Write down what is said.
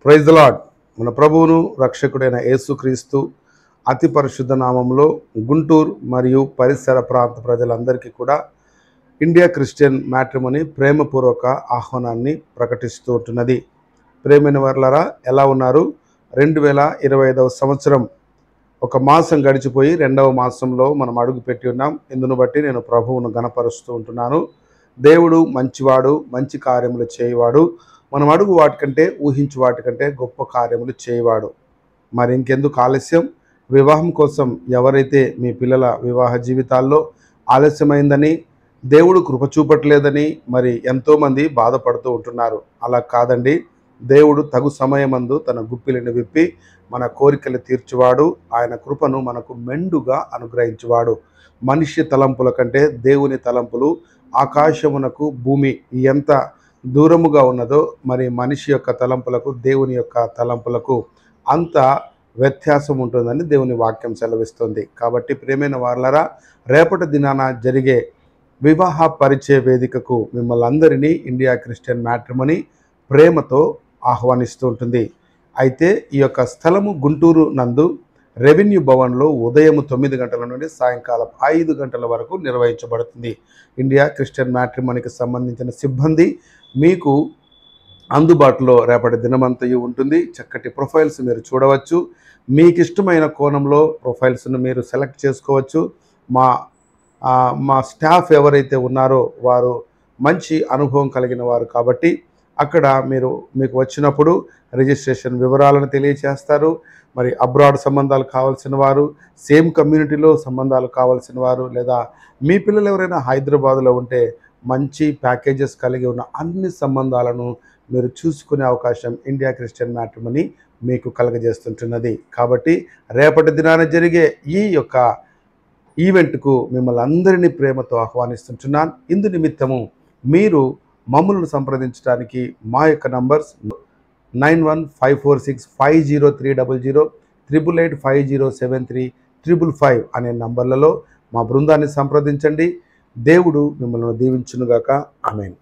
Praise the lord. మన ప్రభువును రక్షకుడైన యేసుక్రీస్తు అతి పరిశుద్ధ నామంలో గుంటూరు మరియు పరిసర ప్రాంత ప్రజలందరికీ కూడా ఇండియా క్రిస్టియన్ మ్యాట్రిమోనీ ప్రేమపూర్వక ఆహ్వానాన్ని ప్రకటిస్తూ ఉంటున్నది. ప్రేమైన వారలారా, ఎలా ఉన్నారు? 2025వ సంవత్సరం ఒక మాసం గడిచిపోయి 2వ మాసంలో మనం అడుగుపెట్టి ఉన్నాం. ఇందును బట్టి నేను ప్రభువును గణపరుస్తూ ఉంటున్నాను. దేవుడు మంచివాడు, మంచి కార్యములు చేయవాడు. మనం అడుగు వాటికంటే, ఊహించు వాటికంటే గొప్ప కార్యములు చేయవాడు. మరి ఇంకెందుకు ఆలస్యం? వివాహం కోసం ఎవరైతే మీ పిల్లల వివాహ జీవితాల్లో ఆలస్యమైందని, దేవుడు కృప చూపట్లేదని మరి ఎంతోమంది బాధపడుతూ ఉంటున్నారు. అలా కాదండి. దేవుడు తగు సమయమందు తన గుప్పిలిని విప్పి మన కోరికలు తీర్చువాడు. ఆయన కృపను మనకు మెండుగా అనుగ్రహించువాడు. మనిషి తలంపుల కంటే దేవుని తలంపులు ఆకాశమునకు భూమి ఎంత దూరముగా ఉన్నదో, మరి మనిషి యొక్క తలంపులకు దేవుని యొక్క తలంపులకు అంత వ్యత్యాసం ఉంటుందని దేవుని వాక్యం సెలవిస్తుంది. కాబట్టి ప్రియమైన వారలారా, రేపటి దినాన జరిగే వివాహ పరిచయ వేదికకు మిమ్మల్ని అందరినీ ఇండియా క్రిస్టియన్ మ్యాట్రిమోనీ ప్రేమతో ఆహ్వానిస్తూ ఉంటుంది. అయితే ఈ యొక్క స్థలము గుంటూరు నందు రెవెన్యూ భవన్లో ఉదయం 9 గంటల నుండి సాయంకాలం 5 గంటల వరకు నిర్వహించబడుతుంది. ఇండియా క్రిస్టియన్ మ్యాట్రిమోనీకి సంబంధించిన సిబ్బంది మీకు అందుబాటులో రేపటి దినమంతయు ఉంటుంది. చక్కటి ప్రొఫైల్స్ మీరు చూడవచ్చు. మీకు ఇష్టమైన కోణంలో ప్రొఫైల్స్ను మీరు సెలెక్ట్ చేసుకోవచ్చు. మా స్టాఫ్ ఎవరైతే ఉన్నారో వారు మంచి అనుభవం కలిగిన వారు కాబట్టి అక్కడ మీకు వచ్చినప్పుడు రిజిస్ట్రేషన్ వివరాలను తెలియచేస్తారు. మరి అబ్రాడ్ సంబంధాలు కావాల్సిన వారు, సేమ్ కమ్యూనిటీలో సంబంధాలు కావాల్సిన వారు, లేదా మీ పిల్లలు ఎవరైనా హైదరాబాదులో ఉంటే మంచి ప్యాకేజెస్ కలిగి ఉన్న అన్ని సంబంధాలను మీరు చూసుకునే అవకాశం ఇండియా క్రిస్టియన్ మ్యాట్రిమోనీ మీకు కలగజేస్తుంటున్నది. కాబట్టి రేపటి దినాన జరిగే ఈ యొక్క ఈవెంట్కు మిమ్మల్ని అందరినీ ప్రేమతో ఆహ్వానిస్తుంటున్నాను. ఇందు నిమిత్తము మీరు మమ్మల్ని సంప్రదించడానికి మా యొక్క నంబర్స్ 9154650300, 8885073555 అనే నంబర్లలో మా బృందాన్ని సంప్రదించండి. దేవుడు మిమ్మల్ని దీవించునుగాక. ఆమేన్.